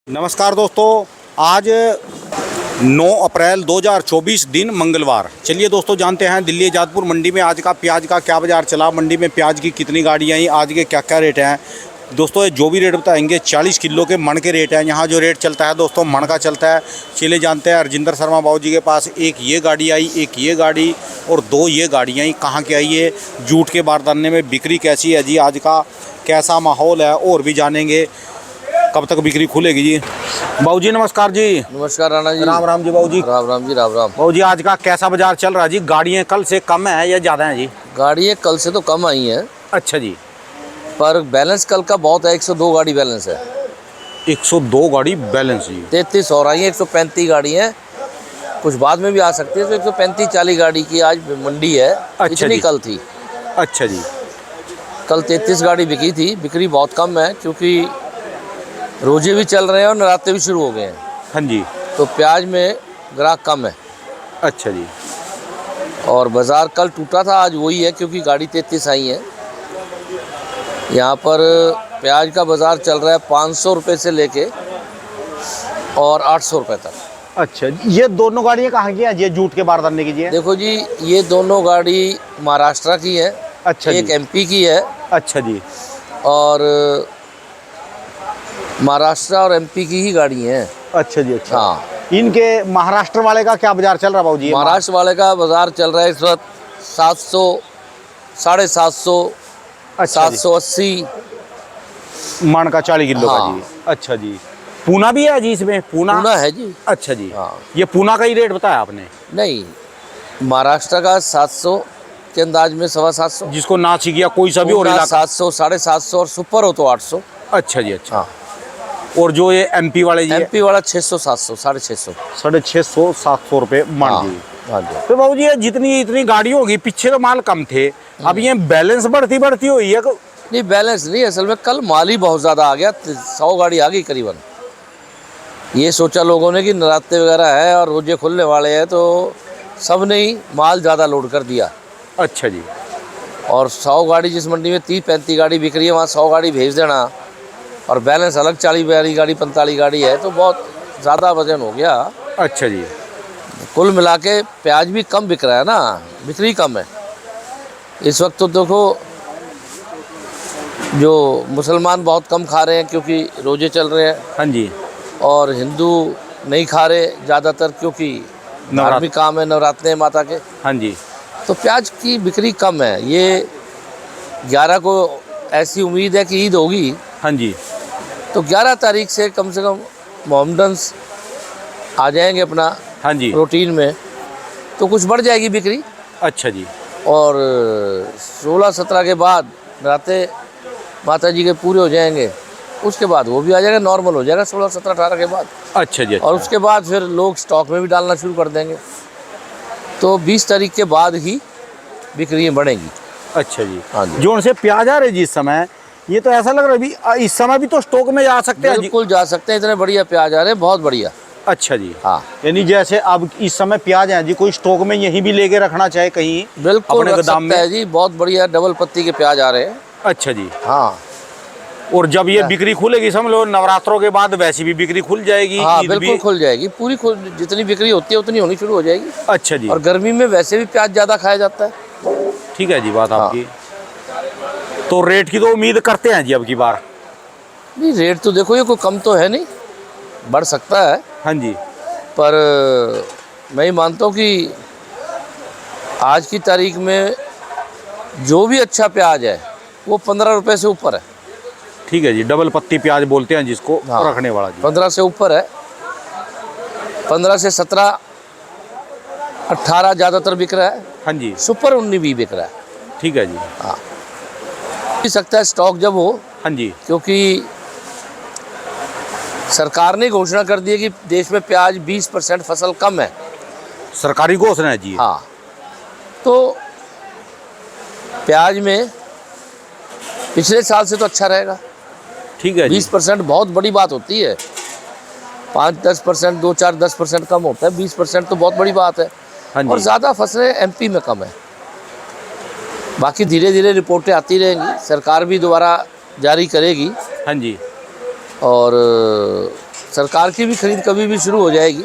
नमस्कार दोस्तों, आज 9 अप्रैल 2024 दिन मंगलवार। चलिए दोस्तों, जानते हैं दिल्ली जादपुर मंडी में आज का प्याज का क्या बाज़ार चला, मंडी में प्याज की कितनी गाड़ियाँ आई, आज के क्या क्या रेट हैं। दोस्तों जो भी रेट बताएंगे 40 किलो के मन के रेट हैं। यहाँ जो रेट चलता है दोस्तों मन का चलता है। चलिए जानते हैं राजेंद्र शर्मा बाबू जी के पास एक ये गाड़ी आई, एक ये गाड़ी और दो ये गाड़ियाँ आई। कहाँ के आई है, जूट के बारदाने में बिक्री कैसी है जी, आज का कैसा माहौल है और भी जानेंगे। कब तक बिक्री खुलेगी जी। बाबू जी नमस्कार जी। नमस्कार राणा जी। राम राम जी बाबू जी। राम राम जी। राम राम बाबू जी, आज का कैसा बाजार चल रहा है जी? गाड़ियाँ कल से कम है या ज़्यादा हैं जी? गाड़ियाँ कल से तो कम आई हैं, अच्छा जी। पर बैलेंस कल का बहुत है। 102 गाड़ी बैलेंस है। 102 गाड़ी बैलेंस जी। 33 और आई है। 135 गाड़ी हैं, कुछ बाद में भी आ सकती है। तो 135-40 गाड़ी की आज मंडी है। अच्छा इतनी जी। कल थी। अच्छा जी। कल 33 गाड़ी बिकी थी। बिक्री बहुत कम है क्योंकि रोजे भी चल रहे हैं और नराते भी शुरू हो गए हैं, हाँ जी। तो प्याज में ग्राहक कम है। अच्छा जी। और बाज़ार कल टूटा था, आज वही है क्योंकि गाड़ी 33 आई है। यहाँ पर प्याज का बाज़ार चल रहा है 500 रुपये से लेके और 800 रुपये तक। अच्छा, ये दोनों गाड़ियाँ कहाँ की हैं? ये जूट के बारदाने की जी है? देखो जी, ये दोनों गाड़ी महाराष्ट्र की है। अच्छा एक जी। एमपी की है। अच्छा जी। और महाराष्ट्र और एमपी की ही गाड़ी हैं। अच्छा जी। अच्छा हाँ, इनके महाराष्ट्र वाले का क्या बाजार चल रहा है बाबू जी? महाराष्ट्र वाले का बाज़ार चल रहा है इस वक्त 700, 750, अच्छा जी। 780 मन का 40 किलो का हाँ। जी। अच्छा जी। पूना भी है जी इसमें? पूना पूना है जी। अच्छा जी। हाँ। ये पूना का ही रेट बताया आपने? नहीं, महाराष्ट्र का 700 के अंदाज में 725, जिसको ना सीखिया कोई सा भी और इलाका। 700, 750 और सुपर हो तो 800। अच्छा जी। अच्छा। हाँ। और जो ये एमपी वाले जी एमपी वाला 600, 700, 650। 650 700 रुपये मन हाँ जी। हाँ जी। तो बाबू जी, ये जितनी इतनी गाड़ी होगी, पीछे तो माल कम थे, अब ये बैलेंस बढ़ती बढ़ती हुई है। नहीं, बैलेंस नहीं, असल में कल माल ही बहुत ज़्यादा आ गया। 100 गाड़ी आ गई करीबन। ये सोचा लोगों ने कि नराते वगैरह है और रोजे खुलने वाले हैं, तो सब ने ही माल ज़्यादा लोड कर दिया। अच्छा जी। और 100 गाड़ी जिस मंडी में 30-35 गाड़ी बिक रही है, वहाँ 100 गाड़ी भेज देना और बैलेंस अलग 40-42 गाड़ी 45 गाड़ी है, तो बहुत ज़्यादा वजन हो गया। अच्छा जी। कुल मिला के प्याज भी कम बिक रहा है ना, बिक्री कम है इस वक्त। तो देखो, जो मुसलमान बहुत कम खा रहे हैं क्योंकि रोजे चल रहे हैं, हाँ जी। और हिंदू नहीं खा रहे ज़्यादातर क्योंकि धार्मिक काम है, नवरात्रे हैं माता के। हाँ जी। तो प्याज की बिक्री कम है। ये 11 को ऐसी उम्मीद है कि ईद होगी, हाँ जी। तो 11 तारीख से कम मोहम्मडन्स आ जाएंगे अपना हाँ जी। रूटीन में, तो कुछ बढ़ जाएगी बिक्री। अच्छा जी। और 16-17 के बाद नराते माता जी के पूरे हो जाएंगे, उसके बाद वो भी आ जाएगा, नॉर्मल हो जाएगा 16-17-18 के बाद। अच्छा जी। अच्छा। और उसके बाद फिर लोग स्टॉक में भी डालना शुरू कर देंगे, तो 20 तारीख के बाद ही बिक्री बढ़ेगी। अच्छा जी। हाँ जी। जो उनसे प्याज आ रहे जी इस समय, ये तो ऐसा लग रहा है अभी इस समय भी तो स्टॉक में जा सकते हैं जी? बिल्कुल जा सकते हैं, इतने बढ़िया प्याज आ रहे हैं, बहुत बढ़िया। अच्छा जी। हाँ, यानी जैसे अब इस समय प्याज है जी, कोई स्टॉक में यहीं भी लेके रखना चाहे कहीं बिल्कुल अपने रख गोदाम सकता में? है जी, बहुत बढ़िया डबल पत्ती के प्याज आ रहे हैं। अच्छा जी। हाँ और जब ये बिक्री खुलेगी, समझ लो नवरात्रों के बाद वैसी भी बिक्री खुल जाएगी? हाँ, ईद बिल्कुल भी? खुल जाएगी, पूरी जितनी बिक्री होती है उतनी होनी शुरू हो जाएगी। अच्छा जी। और गर्मी में वैसे भी प्याज ज़्यादा खाया जाता है। ठीक है जी, बात हाँ। आपकी। तो रेट की तो उम्मीद करते हैं जी अब की बार? नहीं, रेट तो देखो, ये कोई कम तो है नहीं, बढ़ सकता है, हाँ जी। पर मैं ही मानता हूँ कि आज की तारीख में जो भी अच्छा प्याज है वो 15 रुपये से ऊपर है। ठीक है जी, डबल पत्ती प्याज बोलते हैं जिसको, हाँ, रखने वाला जी। 15 से ऊपर है। 15 से 17, 18 ज़्यादातर बिक रहा है। हाँ जी। सुपर 19 भी बिक रहा है। ठीक है जी। हाँ, भी सकता है स्टॉक जब हो, हाँ जी। क्योंकि सरकार ने घोषणा कर दी है कि देश में प्याज 20% फसल कम है। सरकारी घोषणा है जी। हाँ, तो प्याज में पिछले साल से तो अच्छा रहेगा। ठीक है जी। 20% बहुत बड़ी बात होती है। 5-10%, 2-4-10% कम होता है, 20% तो बहुत बड़ी बात है। हाँ जी। और ज़्यादा फसलें एमपी में कम है। बाकी धीरे धीरे रिपोर्टें आती रहेंगी, सरकार भी दोबारा जारी करेगी। हाँ जी। और सरकार की भी खरीद कभी भी शुरू हो जाएगी।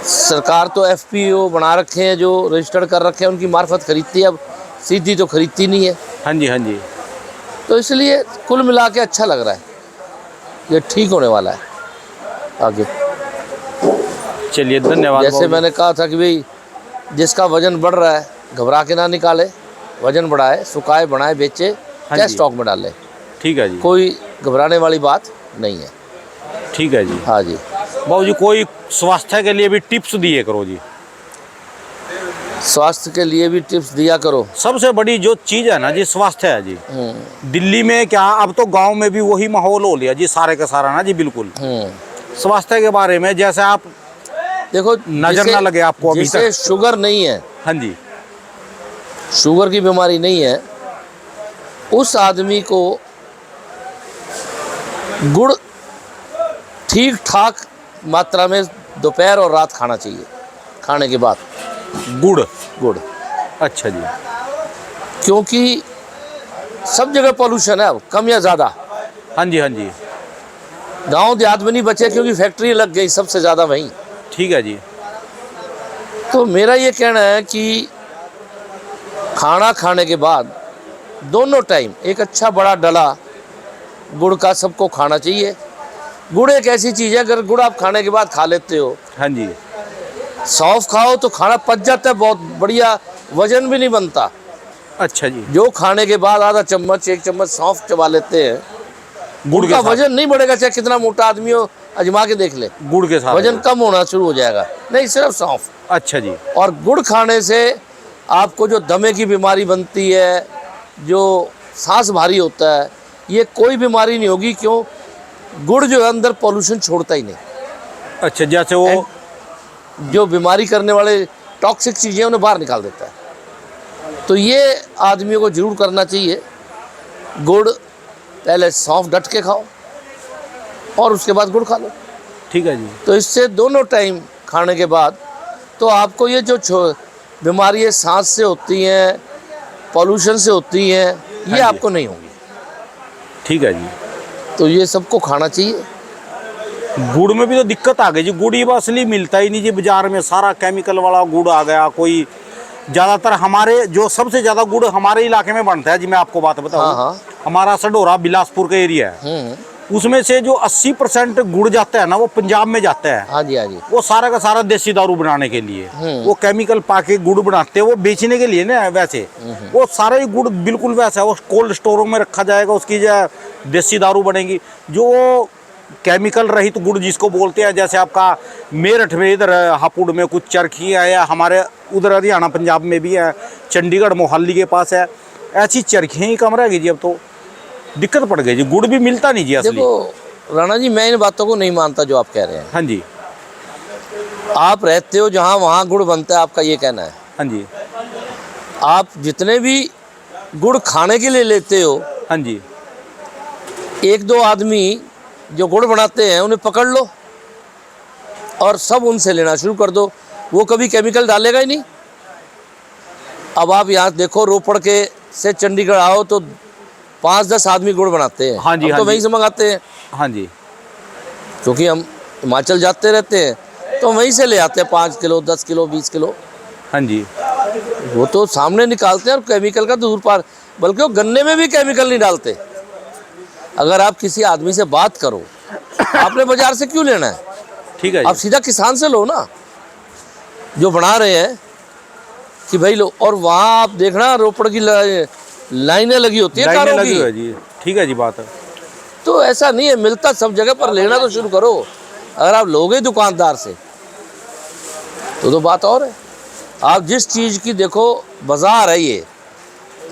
सरकार तो FPO बना रखे हैं, जो रजिस्टर्ड कर रखे हैं, उनकी मार्फत खरीदती है, अब सीधी तो खरीदती नहीं है। हाँ जी, हाँ जी। तो इसलिए कुल मिला के अच्छा लग रहा है, ये ठीक होने वाला है आगे। चलिए, धन्यवाद। जैसे बाबूजी। मैंने कहा था कि भाई जिसका वजन बढ़ रहा है घबरा के ना निकाले, वजन बढ़ाए, सुखाए, बनाए, बेचे, हाँ क्या जी। स्टॉक में डाले, ठीक है जी, कोई घबराने वाली बात नहीं है। ठीक है जी। हाँ जी। बाबूजी, कोई स्वास्थ्य के लिए भी टिप्स दिए करो जी। स्वास्थ्य के लिए भी टिप्स दिया करो। सबसे बड़ी जो चीज़ है ना जी, स्वास्थ्य है जी। दिल्ली में क्या, अब तो गांव में भी वही माहौल हो लिया जी, सारे का सारा ना जी। बिल्कुल स्वास्थ्य के बारे में, जैसे आप देखो, नजर ना लगे आपको अभी जिसे तक। शुगर नहीं है, हाँ जी, शुगर की बीमारी नहीं है, उस आदमी को गुड़ ठीक ठाक मात्रा में दोपहर और रात खाना चाहिए, खाने के बाद गुड़। गुड़। अच्छा जी। क्योंकि सब जगह पॉल्यूशन है अब, कम या ज़्यादा। हाँ जी, हाँ जी। गांव देहात में नहीं बचे क्योंकि फैक्ट्री लग गई सबसे ज़्यादा वहीं। ठीक है जी। तो मेरा ये कहना है कि खाना खाने के बाद दोनों टाइम एक अच्छा बड़ा डला गुड़ का सबको खाना चाहिए। गुड़ एक ऐसी चीज़ है, अगर गुड़ आप खाने के बाद खा लेते हो, हाँ जी। सौंफ खाओ तो खाना पच जाता है, बहुत बढ़िया, वजन भी नहीं बनता। अच्छा जी। जो खाने के बाद आधा चम्मच, 1 चम्मच सौंफ चबा लेते हैं, गुड़ के उनका साथ। वजन नहीं बढ़ेगा, चाहे कितना मोटा आदमी हो, अजमा के देख ले, गुड़ के साथ वजन कम होना शुरू हो जाएगा। नहीं, सिर्फ सौंफ। अच्छा जी। और गुड़ खाने से आपको जो दमे की बीमारी बनती है, जो सांस भारी होता है, ये कोई बीमारी नहीं होगी। क्यों? गुड़ जो है अंदर पॉल्यूशन छोड़ता ही नहीं। अच्छा, जैसे वो जो बीमारी करने वाले टॉक्सिक चीज़ें उन्हें बाहर निकाल देता है। तो ये आदमियों को ज़रूर करना चाहिए। गुड़ पहले सौंफ डट के खाओ और उसके बाद गुड़ खा लो। ठीक है जी। तो इससे दोनों टाइम खाने के बाद तो आपको ये जो बीमारी सांस से होती हैं, पॉल्यूशन से होती हैं, ये हाँ जी। आपको नहीं होगी। ठीक है जी। तो ये सबको खाना चाहिए। गुड़ में भी तो दिक्कत आ गई जी, गुड़ ये असली मिलता ही नहीं जी बाजार में, सारा केमिकल वाला गुड़ आ गया। कोई ज़्यादातर हमारे जो सबसे ज़्यादा गुड़ हमारे इलाके में बनता है जी, मैं आपको बात बताऊँ। हाँ। हमारा सडोरा बिलासपुर का एरिया है, उसमें से जो 80% गुड़ जाता है ना, वो पंजाब में जाता है। हाँ जी, हाँ जी। वो सारा का सारा देसी दारू बनाने के लिए वो केमिकल पाके गुड़ बनाते हैं, वो बेचने के लिए ना। वैसे वो सारा ही गुड़ बिल्कुल वैसा है, वो कोल्ड स्टोरों में रखा जाएगा, उसकी जो देसी दारू बनेगी। जो केमिकल रहित गुड़ जिसको बोलते हैं, जैसे आपका मेरठ में, इधर हापुड़ में कुछ चरखी है, या हमारे उधर हरियाणा पंजाब में भी है, चंडीगढ़ मोहाली के पास है, ऐसी चरखियाँ ही कम रह गई जी। अब तो दिक्कत पड़ गई जी, गुड़ भी मिलता नहीं जी असली। देखो राणा जी, मैं इन बातों को नहीं मानता जो आप कह रहे हैं। हाँ जी, आप रहते हो जहाँ, वहाँ गुड़ बनता है, आपका ये कहना है। हाँ जी, आप जितने भी गुड़ खाने के लिए लेते हो, हाँ जी। 1-2 आदमी जो गुड़ बनाते हैं उन्हें पकड़ लो और सब उनसे लेना शुरू कर दो, वो कभी केमिकल डालेगा ही नहीं। अब आप यहाँ देखो, रोपड़ के से चंडीगढ़ आओ तो 5-10 आदमी गुड़ बनाते हैं। हाँ जी, हम हाँ तो जी। वहीं से मंगाते हैं, हाँ जी, क्योंकि हम हिमाचल जाते रहते हैं तो वहीं से ले आते हैं 5 किलो, 10 किलो, 20 किलो। हाँ जी। वो तो सामने निकालते हैं और केमिकल का दूर पार, बल्कि वो गन्ने में भी केमिकल नहीं डालते। अगर आप किसी आदमी से बात करो, आपने बाजार से क्यों लेना है? ठीक है आप जी। सीधा किसान से लो ना, जो बना रहे हैं कि भाई लो। और वहाँ आप देखना, रोपड़ की लाइनें लगी होती है लाइनें कारों लगी की। हुई है जी। ठीक है जी, बात है। तो ऐसा नहीं है, मिलता सब जगह, पर लेना तो शुरू करो। अगर आप लोगे दुकानदार से तो बात और है। आप जिस चीज़ की देखो, बाजार है ये,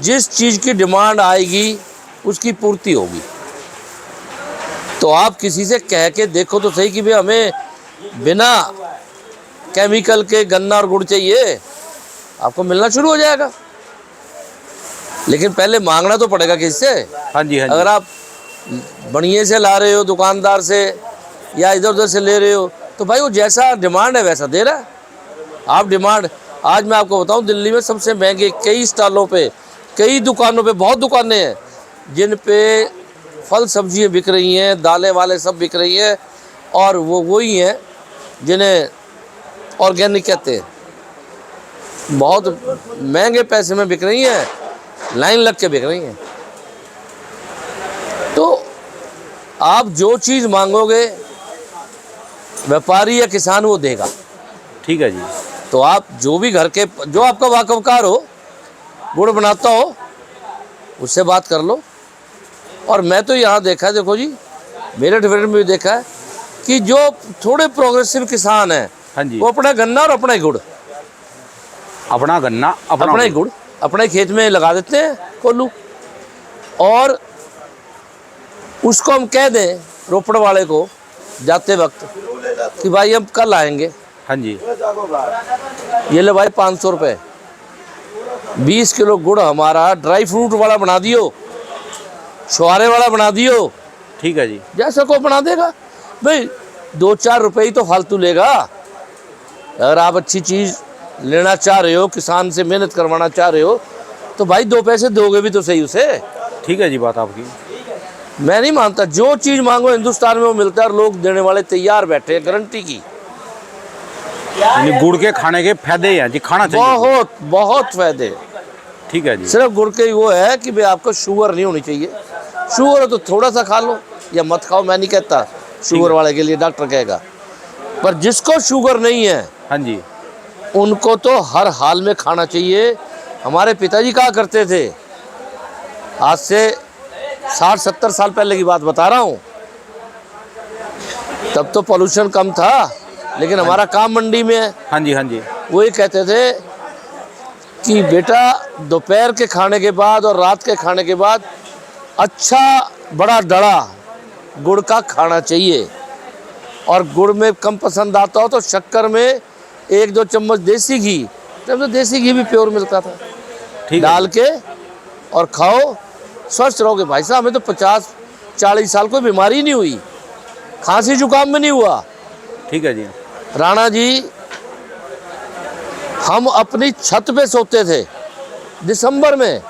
जिस चीज़ की डिमांड आएगी उसकी पूर्ति होगी। तो आप किसी से कह के देखो तो सही कि भाई हमें बिना केमिकल के गन्ना और गुड़ चाहिए, आपको मिलना शुरू हो जाएगा। लेकिन पहले मांगना तो पड़ेगा किससे। हाँ जी, हाँ जी। अगर आप बढ़िया से ला रहे हो दुकानदार से या इधर उधर से ले रहे हो, तो भाई वो जैसा डिमांड है वैसा दे रहा है। आप डिमांड, आज मैं आपको बताऊं, दिल्ली में सबसे महंगे कई स्टॉलों पे, कई दुकानों पे, बहुत दुकानें हैं जिन पे फल सब्जियाँ बिक रही हैं, दालें वाले सब बिक रही हैं, और वो वही हैं जिन्हें ऑर्गेनिक कहते हैं। बहुत महंगे पैसे में बिक रही हैं, लाइन लग के बिक रही हैं। तो आप जो चीज़ मांगोगे व्यापारी या किसान वो देगा। ठीक है जी। तो आप जो भी घर के, जो आपका वाकफकार हो, गुड़ बनाता हो, उससे बात कर लो। और मैं तो यहाँ देखा है, देखो जी, मेरे डिवीजन में भी देखा है कि जो थोड़े प्रोग्रेसिव किसान हैं, हाँ जी, वो अपना गन्ना और अपना ही गुड़, अपना गन्ना अपना ही गुड़ अपने खेत में लगा देते हैं कोल्लू, और उसको हम कह दें रोपड़ वाले को जाते वक्त कि भाई हम कल आएंगे, हाँ जी, ये ले भाई 500 रुपये, 20 किलो गुड़ हमारा ड्राई फ्रूट वाला बना दियो, छुआरे वाला बना दियो। ठीक है जी। जैसा को बना देगा भाई, 2-4 रुपये ही तो फालतू लेगा। अगर आप अच्छी चीज़ लेना चाह रहे हो, किसान से मेहनत करवाना चाह रहे हो, तो भाई 2 पैसे दोगे भी तो सही उसे। ठीक है जी, बात आपकी। मैं नहीं मानता, जो चीज़ मांगो हिंदुस्तान में वो मिलता है, और लोग देने वाले तैयार बैठे हैं, गारंटी की। यानी गुड़ के खाने के फायदे हैं जी, खाना चाहिए। बहुत बहुत फायदे। ठीक है जी। सिर्फ गुड़ के ही वो है कि भाई आपको शुगर नहीं होनी चाहिए। शुगर हो तो थोड़ा सा खा लो या मत खाओ, मैं नहीं कहता, शुगर वाले के लिए डॉक्टर कहेगा। पर जिसको शुगर नहीं है, हाँ जी, उनको तो हर हाल में खाना चाहिए। हमारे पिताजी कहा करते थे, आज से 60-70 साल पहले की बात बता रहा हूँ, तब तो पोल्यूशन कम था, लेकिन हमारा काम मंडी में है। हाँ जी, हाँ जी, वो ये कहते थे कि बेटा दोपहर के खाने के बाद और रात के खाने के बाद अच्छा बड़ा डड़ा गुड़ का खाना चाहिए, और गुड़ में कम पसंद आता हो तो शक्कर में 1-2 चम्मच देसी घी, तब तो देसी घी भी प्योर मिलता था, ठीक डाल के और खाओ, स्वस्थ रहोगे। भाई साहब, हमें तो 50-40 साल कोई बीमारी नहीं हुई, खांसी जुकाम में नहीं हुआ। ठीक है जी। राणा जी, हम अपनी छत पे सोते थे दिसंबर में,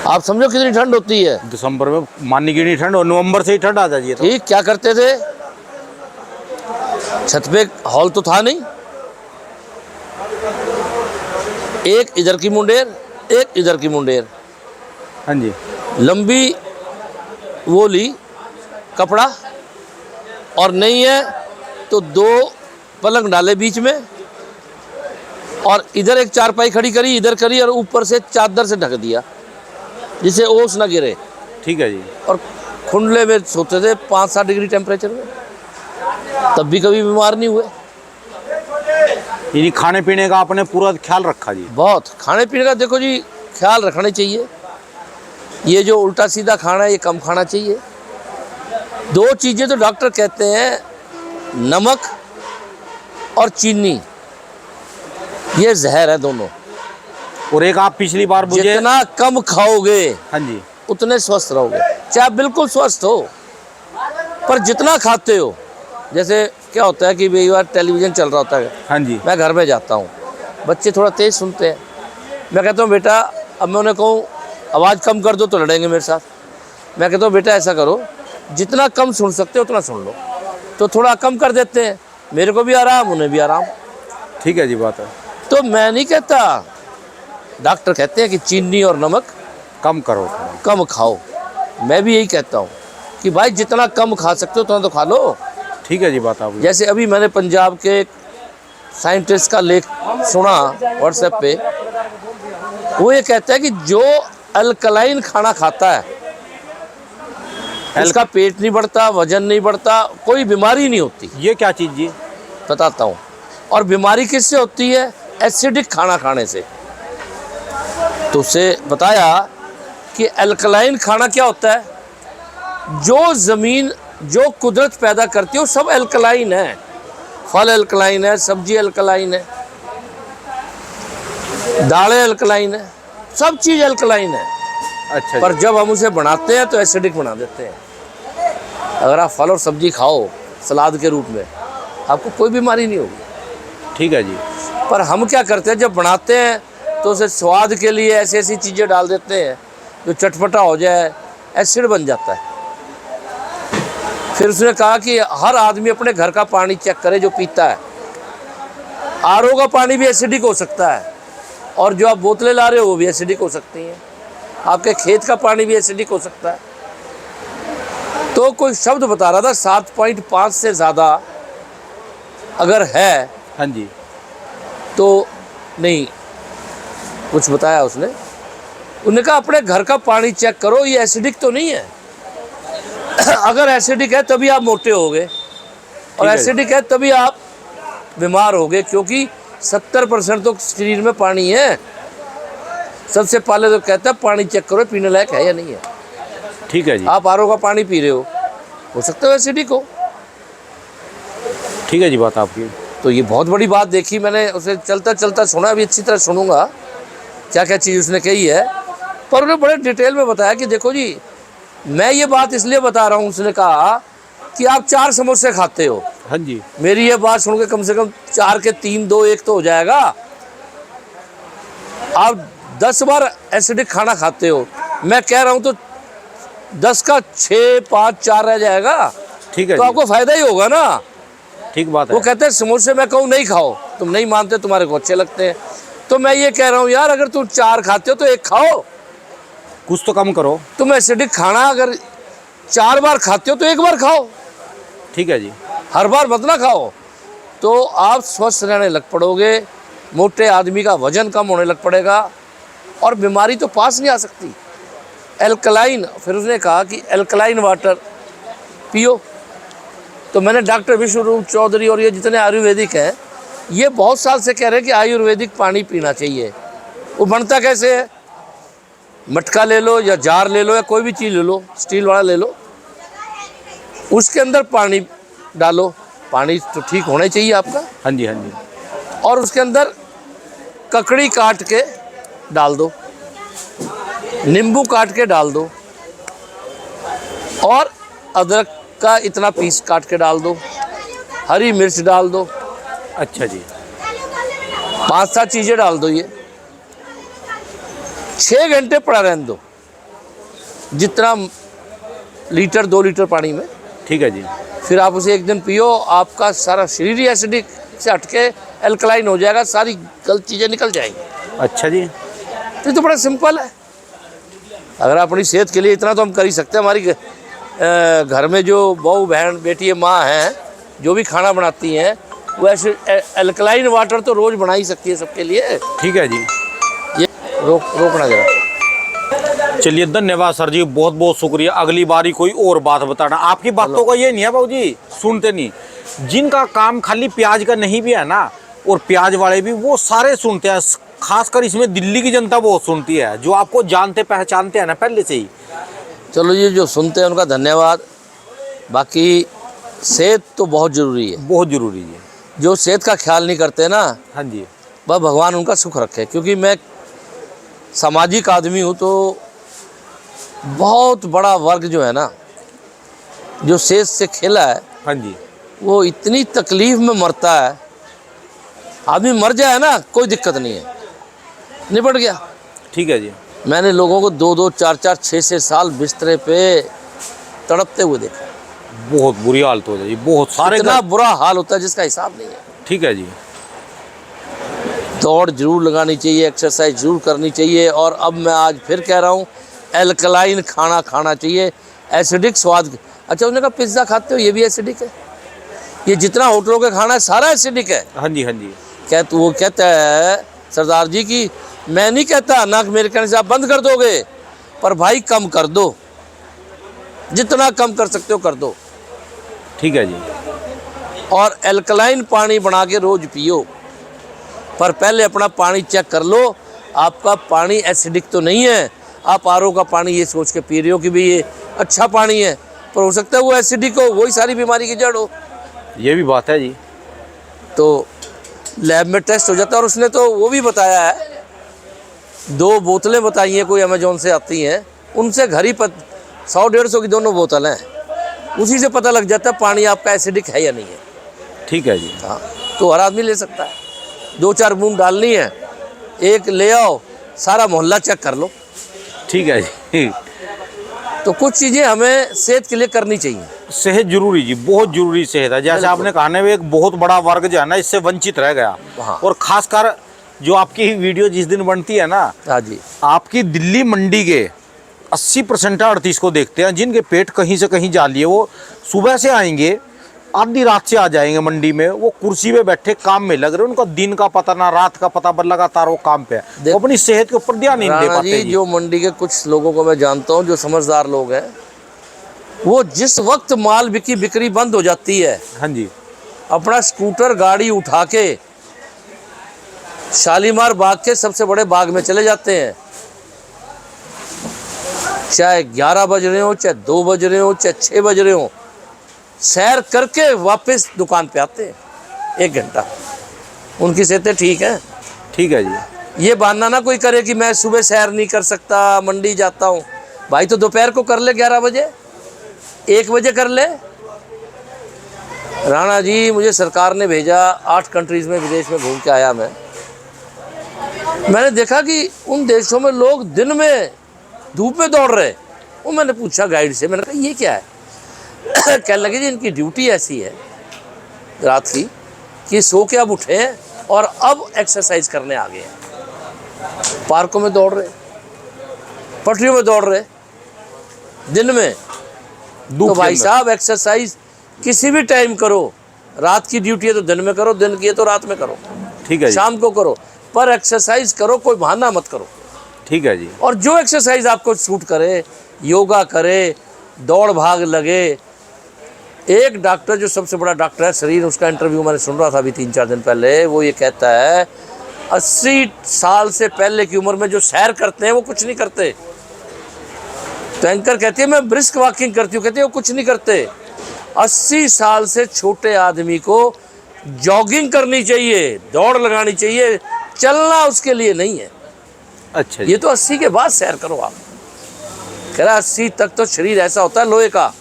आप समझो कितनी ठंड होती है। दिसंबर में मानने की नहीं ठंड, और नवंबर से ही ठंड आ जाती है। तो ठीक, क्या करते थे, छत पे हॉल तो था नहीं, एक इधर की मुंडेर, एक इधर की मुंडेर, हाँ जी, लंबी वो ली कपड़ा, और नहीं है तो 2 पलंग डाले बीच में, और इधर एक चारपाई खड़ी करी, इधर करी, और ऊपर से चादर से ढक दिया जिसे ओस ना गिरे। ठीक है जी। और खुंडले में सोते थे 5-7 डिग्री टेम्परेचर में, तब भी कभी बीमार नहीं हुए। यानी खाने पीने का आपने पूरा ख्याल रखा जी। बहुत खाने पीने का देखो जी ख्याल रखना चाहिए। ये जो उल्टा सीधा खाना है ये कम खाना चाहिए। 2 चीज़ें तो डॉक्टर कहते हैं, नमक और चीनी, ये जहर है दोनों। और एक आप पिछली बार मुझे, जितना कम खाओगे हाँ जी, उतने स्वस्थ रहोगे, चाहे आप बिल्कुल स्वस्थ हो। पर जितना खाते हो, जैसे क्या होता है कि कई बार टेलीविज़न चल रहा होता है, हाँ जी, मैं घर में जाता हूँ, बच्चे थोड़ा तेज़ सुनते हैं, मैं कहता हूँ बेटा, अब मैं उन्हें कहूँ आवाज़ कम कर दो तो लड़ेंगे मेरे साथ। मैं कहता हूँ बेटा ऐसा करो, जितना कम सुन सकते हो उतना सुन लो, तो थोड़ा कम कर देते हैं, मेरे को भी आराम, उन्हें भी आराम। ठीक है जी, बात है। तो मैं नहीं कहता, डॉक्टर कहते हैं कि चीनी और नमक कम करो थोड़ा। कम खाओ। मैं भी यही कहता हूँ कि भाई जितना कम खा सकते हो उतना तो खा लो। ठीक है जी, बात आपकी। जैसे अभी मैंने पंजाब के एक साइंटिस्ट का लेख सुना व्हाट्सएप पे, वो ये कहता है कि जो अल्कलाइन खाना खाता है उसका पेट नहीं बढ़ता, वजन नहीं बढ़ता, कोई बीमारी नहीं होती। ये क्या चीज़ जी? बताता हूँ। और बीमारी किससे होती है? एसिडिक खाना खाने से। तो उससे बताया कि अल्कलाइन खाना क्या होता है, जो ज़मीन, जो कुदरत पैदा करती है वो सब अल्कलाइन है। फल अल्कलाइन है, सब्जी अल्कलाइन है, दालें अल्कलाइन है, सब चीज़ अल्कलाइन है। अच्छा पर जी। जब हम उसे बनाते हैं तो एसिडिक बना देते हैं। अगर आप फल और सब्जी खाओ सलाद के रूप में, आपको कोई बीमारी नहीं होगी। ठीक है जी। पर हम क्या करते हैं, जब बनाते हैं तो उसे स्वाद के लिए ऐसी ऐसी चीज़ें डाल देते हैं जो चटपटा हो जाए, एसिड बन जाता है। फिर उसने कहा कि हर आदमी अपने घर का पानी चेक करे जो पीता है। आरओ का पानी भी एसिडिक हो सकता है, और जो आप बोतलें ला रहे हो वो भी एसिडिक हो सकती हैं। आपके खेत का पानी भी एसिडिक हो सकता है। तो कोई शब्द बता रहा था 7.5 से ज़्यादा अगर है, हाँ जी, तो नहीं, कुछ बताया उसने कहा अपने घर का पानी चेक करो, ये एसिडिक तो नहीं है। अगर एसिडिक है तभी आप मोटे होगे, और है। एसिडिक है तभी आप बीमार होगे, क्योंकि 70% तो शरीर में पानी है। सबसे पहले तो कहता है पानी चेक करो पीने लायक है या नहीं है। ठीक है जी, आप आरओ का पानी पी रहे हो सकता है एसिडिक हो। ठीक है जी, बात आपकी। तो ये बहुत बड़ी बात देखी मैंने, उसे चलता चलता सुना, अभी अच्छी तरह सुनूंगा क्या क्या चीज़ उसने कही है। पर उन्हें बड़े डिटेल में बताया कि देखो जी, मैं ये बात इसलिए बता रहा हूँ, उसने कहा कि आप 4 समोसे खाते हो। हाँ जी, मेरी ये बात सुन के कम से कम 4 के 3 2 1 तो हो जाएगा। आप 10 बार एसिडिक खाना खाते हो, मैं कह रहा हूँ तो 10 का 6 5 4 रह जाएगा। ठीक है तो जी, आपको फायदा ही होगा ना। ठीक बात है। वो कहते हैं समोसे मैं कहूँ नहीं खाओ, तुम नहीं मानते, तुम्हारे को अच्छे लगते हैं। तो मैं ये कह रहा हूँ यार, अगर तुम 4 खाते हो तो 1 खाओ। कुछ तो कम करो। तुम एसिडिक खाना अगर 4 बार खाते हो तो 1 बार खाओ, ठीक है जी, हर बार मत ना खाओ। तो आप स्वस्थ रहने लग पड़ोगे, मोटे आदमी का वजन कम होने लग पड़ेगा, और बीमारी तो पास नहीं आ सकती। एल्कलाइन, फिर उसने कहा कि एल्कलाइन वाटर पियो। तो मैंने डॉक्टर विश्वरूप चौधरी और ये जितने आयुर्वेदिक हैं, ये बहुत साल से कह रहे हैं कि आयुर्वेदिक पानी पीना चाहिए। वो बनता कैसे है? मटका ले लो या जार ले लो या कोई भी चीज़ ले लो, स्टील वाला ले लो, उसके अंदर पानी डालो। पानी तो ठीक होना चाहिए आपका, हाँ जी, हाँ जी, और उसके अंदर ककड़ी काट के डाल दो, नींबू काट के डाल दो, और अदरक का इतना पीस काट के डाल दो, हरी मिर्च डाल दो, अच्छा जी, 5-7 चीज़ें डाल दो। ये 6 घंटे पड़ा रहने दो, जितना लीटर 2 लीटर पानी में। ठीक है जी, फिर आप उसे एक दिन पियो, आपका सारा शरीर ही एसिडिक से हटके एल्कलाइन हो जाएगा, सारी गलत चीज़ें निकल जाएंगी। अच्छा जी, तो ये तो बड़ा सिंपल है। अगर अपनी सेहत के लिए इतना तो हम कर ही सकते हैं। हमारी घर में जो बहू बहन बेटी माँ हैं, जो भी खाना बनाती हैं, वो ऐसे एल्कलाइन वाटर तो रोज़ बना ही सकती है सबके लिए। ठीक है जी। ये रोकना जरा। चलिए, धन्यवाद सर जी, बहुत बहुत शुक्रिया। अगली बारी कोई और बात बताना। आपकी बातों का ये नहीं है बाबूजी, सुनते नहीं। जिनका काम खाली प्याज का नहीं भी है ना, और प्याज वाले भी, वो सारे सुनते हैं। खासकर इसमें दिल्ली की जनता बहुत सुनती है, जो आपको जानते पहचानते हैं ना पहले से ही। चलो, ये जो सुनते हैं उनका धन्यवाद। बाकी सेहत तो बहुत ज़रूरी है, बहुत ज़रूरी है। जो सेहत का ख्याल नहीं करते ना, हाँ जी, वह भगवान उनका सुख रखे। क्योंकि मैं सामाजिक आदमी हूँ, तो बहुत बड़ा वर्ग जो है ना, जो सेहत से खेला है, हाँ जी, वो इतनी तकलीफ में मरता है। आदमी मर जाए ना, कोई दिक्कत नहीं है, निपट गया। ठीक है जी। मैंने लोगों को 2-2, 4-4, 6-6 साल बिस्तरे पे तड़पते हुए देखा। बहुत बुरी हालत हो जाएगी, बहुत सारे इतना बुरा हाल होता है जिसका हिसाब नहीं है। ठीक है जी, दौड़ जरूर लगानी चाहिए, एक्सरसाइज जरूर करनी चाहिए, और अब मैं आज फिर कह रहा हूँ, एल्कलाइन खाना खाना चाहिए। एसिडिक स्वाद, अच्छा उसने कहा पिज्ज़ा खाते हो, ये भी एसिडिक है। ये जितना होटलों का खाना है सारा एसिडिक है। हाँ जी, हाँ जी, वो कहता है सरदार जी की, मैं नहीं कहता ना कि मेरे कहने से आप बंद कर दोगे, पर भाई कम कर दो, जितना कम कर सकते हो कर दो। ठीक है जी, और एल्कलाइन पानी बना के रोज़ पियो, पर पहले अपना पानी चेक कर लो, आपका पानी एसिडिक तो नहीं है। आप आरओ का पानी ये सोच के पी रहे हो कि भाई ये अच्छा पानी है, पर हो सकता है वो एसिडिक हो, वही सारी बीमारी की जड़ हो। ये भी बात है जी। तो लैब में टेस्ट हो जाता है, और उसने तो वो भी बताया है, 2 बोतलें बताई हैं, कोई अमेजोन से आती हैं, उनसे घर ही 100-150 की दोनों बोतल हैं, उसी से पता लग जाता है पानी आपका एसिडिक है या नहीं है। ठीक है जी, हाँ, तो हर आदमी ले सकता है। 2-4 बूंद डालनी है, एक ले आओ, सारा मोहल्ला चेक कर लो। ठीक है जी। तो कुछ चीज़ें हमें सेहत के लिए करनी चाहिए। सेहत जरूरी जी, बहुत जरूरी सेहत है। जैसे आपने कहा ना, एक बहुत बड़ा वर्ग जो है ना इससे वंचित रह गया। हाँ। और खासकर जो आपकी वीडियो जिस दिन बनती है ना, हाँ जी, आपकी दिल्ली मंडी के 80% आड़तीस को देखते हैं जिनके पेट कहीं से कहीं जा लिए। वो सुबह से आएंगे, आधी रात से आ जाएंगे मंडी में, वो कुर्सी पे बैठे काम में लग रहे, उनका दिन का पता ना रात का पता, पर लगातार वो काम पे है। वो अपनी सेहत के ऊपर ध्यान नहीं दे राणा पाते जी, जो मंडी के कुछ लोगों को मैं जानता हूँ जो समझदार लोग हैं, वो जिस वक्त माल बिक्री बंद हो जाती है, हाँ जी, अपना स्कूटर गाड़ी उठा के शालीमार बाग के सबसे बड़े बाग में चले जाते हैं। चाहे 11 बज रहे हो, चाहे 2 बज रहे हो, चाहे 6 बज रहे हो, सैर करके वापस दुकान पे आते हैं 1 घंटा। उनकी सेहतें ठीक है। ठीक है जी। ये बहाना ना कोई करे कि मैं सुबह सैर नहीं कर सकता, मंडी जाता हूँ। भाई तो दोपहर को कर ले, 11 बजे 1 बजे कर ले। राणा जी, मुझे सरकार ने भेजा, 8 कंट्रीज़ में विदेश में घूम के आया मैंने देखा कि उन देशों में लोग दिन में धूप में दौड़ रहे। वो मैंने पूछा गाइड से, मैंने कहा ये क्या है? कहने लगे जी इनकी ड्यूटी ऐसी है रात की कि सो के अब उठे हैं और अब एक्सरसाइज करने आ गए हैं। पार्कों में दौड़ रहे, पटरियों में दौड़ रहे दिन में। तो भाई साहब, एक्सरसाइज किसी भी टाइम करो। रात की ड्यूटी है तो दिन में करो, दिन की है तो रात में करो, ठीक है जी। शाम को करो, पर एक्सरसाइज करो, कोई बहाना मत करो। ठीक है जी। और जो एक्सरसाइज आपको सूट करे, योगा करे, दौड़ भाग लगे। एक डॉक्टर जो सबसे बड़ा डॉक्टर है शरीर, उसका इंटरव्यू मैंने सुन रहा था अभी 3-4 दिन पहले। वो ये कहता है 80 साल से पहले की उम्र में जो सैर करते हैं वो कुछ नहीं करते। तो एंकर कहती है मैं ब्रिस्क वॉकिंग करती हूँ, कहती है वो कुछ नहीं करते। 80 साल से छोटे आदमी को जॉगिंग करनी चाहिए, दौड़ लगानी चाहिए, चलना उसके लिए नहीं है। अच्छा जी। ये तो 80 के बाद सैर करो आप। कह रहा 80 तक तो शरीर ऐसा होता है लोहे का,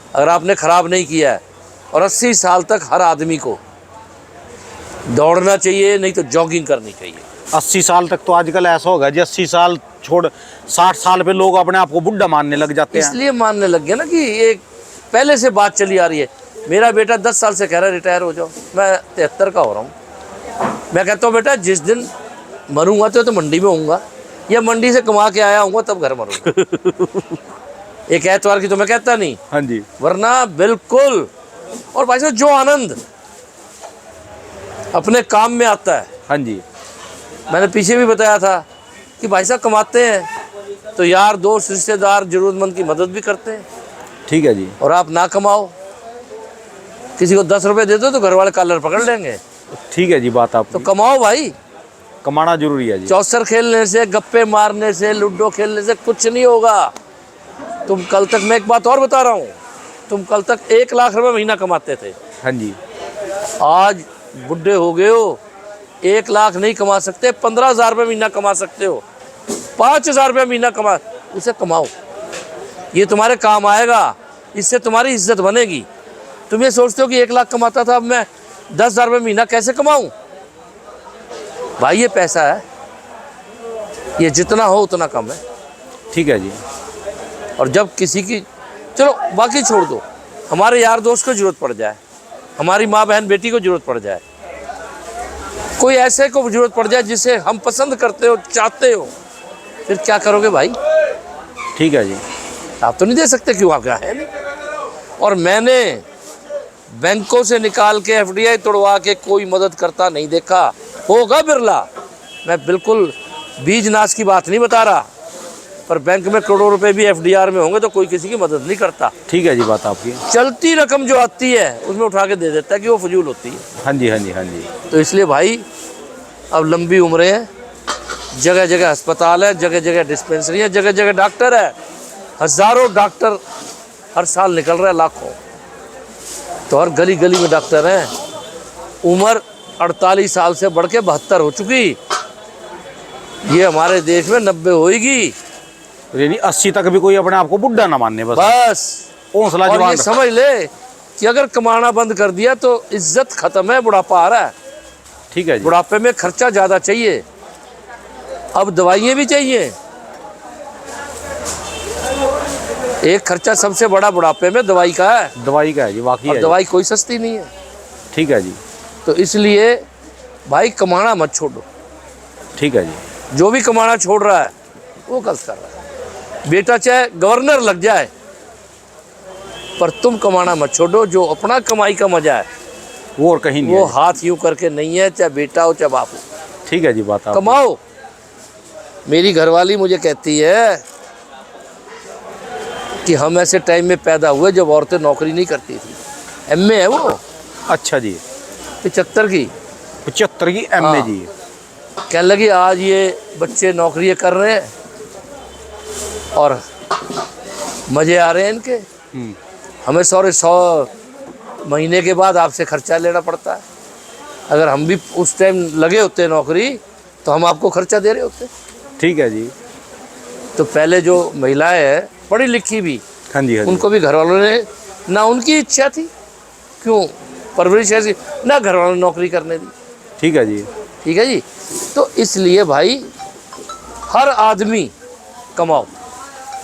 अगर आपने खराब नहीं किया है। और 80 साल तक हर आदमी को दौड़ना चाहिए, नहीं तो जॉगिंग करनी चाहिए। 80 साल तक तो आजकल ऐसा होगा जी, 80 साल छोड़ 60 साल पे लोग अपने आप को बुढ़ा मानने लग जाते हैं। इसलिए मानने लग गया ना कि एक पहले से बात चली आ रही है। मेरा बेटा 10 साल से कह रहा है रिटायर हो जाओ, मैं 73 का हो रहा हूँ। मैं कहता हूँ बेटा जिस दिन मरूंगा तो मंडी में होऊंगा, या मंडी से कमा के आया हूँ तब घर मरूंगा। एक एतवार की तो मैं कहता नहीं। हाँ जी। वरना बिल्कुल। और भाई साहब, जो आनंद अपने काम में आता है, हाँ जी, मैंने पीछे भी बताया था कि भाई साहब कमाते हैं तो यार दोस्त रिश्तेदार जरूरतमंद की मदद भी करते हैं। ठीक है जी। और आप ना कमाओ, किसी को 10 रुपए दे दो तो घर वाले कॉलर पकड़ लेंगे। ठीक है जी, बात आप तो कमाओ भाई, कमाना जरूरी है जी। चौसर खेलने से, गप्पे मारने से, लूडो खेलने से कुछ नहीं होगा। तुम कल तक, मैं एक बात और बता रहा हूँ, तुम कल तक 1 लाख रुपए महीना कमाते थे। हाँ जी। आज बुढ़े हो गए हो, 1 लाख नहीं कमा सकते, 15,000 रुपये महीना कमा सकते हो। 5,000 रुपये महीना कमा, उसे कमाओ, ये तुम्हारे काम आएगा, इससे तुम्हारी इज्जत बनेगी। तुम ये सोचते हो कि 1 लाख कमाता था, अब मैं 10,000 रुपये महीना कैसे कमाऊँ? भाई ये पैसा है, ये जितना हो उतना कम है। ठीक है जी। और जब किसी की, चलो बाकी छोड़ दो, हमारे यार दोस्त को जरूरत पड़ जाए, हमारी माँ बहन बेटी को जरूरत पड़ जाए, कोई ऐसे को जरूरत पड़ जाए जिसे हम पसंद करते हो, चाहते हो, फिर क्या करोगे भाई? ठीक है जी। आप तो नहीं दे सकते, क्यों? आपका है नहीं। और मैंने बैंकों से निकाल के FDI तोड़वा के कोई मदद करता नहीं देखा। होगा बिरला, मैं बिल्कुल बीज नाश की बात नहीं बता रहा, पर बैंक में करोड़ों रुपए भी FDR में होंगे तो कोई किसी की मदद नहीं करता। ठीक है जी, बात आपकी। चलती रकम जो आती है उसमें उठा के दे देता है कि वो फजूल होती है। हाँ जी, हाँ जी, हाँ जी। तो इसलिए भाई अब लंबी उम्रें हैं, जगह जगह अस्पताल है, जगह जगह डिस्पेंसरी है, जगह जगह डॉक्टर है। हज़ारों डॉक्टर हर साल निकल रहे हैं, लाखों। तो हर गली गली में डॉक्टर हैं। उम्र 48 साल से बढ़ के 72 हो चुकी। ये हमारे देश में 90 होएगी। यानी 80 तक भी कोई अपने आप को बुढ़ा ना मानने, बस हौसला और जवान ये समझ ले कि अगर कमाना बंद कर दिया तो इज्जत खत्म है, बुढ़ापा आ रहा है। ठीक है जी। बुढ़ापे में खर्चा ज़्यादा चाहिए, अब दवाइयाँ भी चाहिए। एक खर्चा सबसे बड़ा बुढ़ापे में दवाई का है। दवाई का है जी, वाकई और है दवाई कोई सस्ती नहीं है। ठीक है जी। तो इसलिए भाई कमाना मत छोड़ो। ठीक है जी। जो भी कमाना छोड़ रहा है वो गलत कर रहा है। बेटा चाहे गवर्नर लग जाए पर तुम कमाना मत छोड़ो। जो अपना कमाई का मजा है वो और कहीं नहीं वो है। हाथ यूं करके नहीं है, चाहे बेटा हो चाहे बाप हो। ठीक है जी, बात आप कमाओ। मेरी घरवाली मुझे कहती है कि हम ऐसे टाइम में पैदा हुए जब औरतें नौकरी नहीं करती थी। एमए है वो। अच्छा जी। 75 की। 75 की एमए हाँ। जी। कहने लगी आज ये बच्चे नौकरी कर रहे हैं और मज़े आ रहे हैं इनके। हमें 100 महीने के बाद आपसे खर्चा लेना पड़ता है। अगर हम भी उस टाइम लगे होते नौकरी तो हम आपको खर्चा दे रहे होते। ठीक है जी। तो पहले जो महिलाएं हैं पढ़ी लिखी भी, हाँ जी, हाँ जी। उनको भी घर वालों ने, ना उनकी इच्छा थी, क्यों परवरिश ऐसी, ना घर वालों ने नौकरी करने दी। ठीक है जी। ठीक है जी। तो इसलिए भाई हर आदमी कमाओ,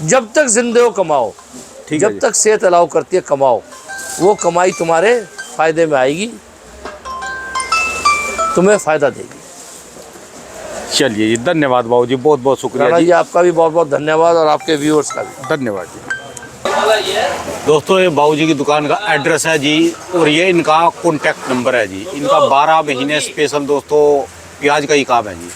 जब तक जिंदे हो कमाओ, ठीक है जब जी। तक सेहत अलाउ करती है कमाओ। वो कमाई तुम्हारे फायदे में आएगी, तुम्हें फायदा देगी। चलिए जी, धन्यवाद बाबू जी, बहुत बहुत शुक्रिया राणा जी। जी आपका भी बहुत बहुत धन्यवाद और आपके व्यूअर्स का भी धन्यवाद जी। दोस्तों ये बाबू जी की दुकान का एड्रेस है जी, और ये इनका कॉन्टैक्ट नंबर है जी। इनका 12 महीने स्पेशल दोस्तों प्याज का ही काम है जी।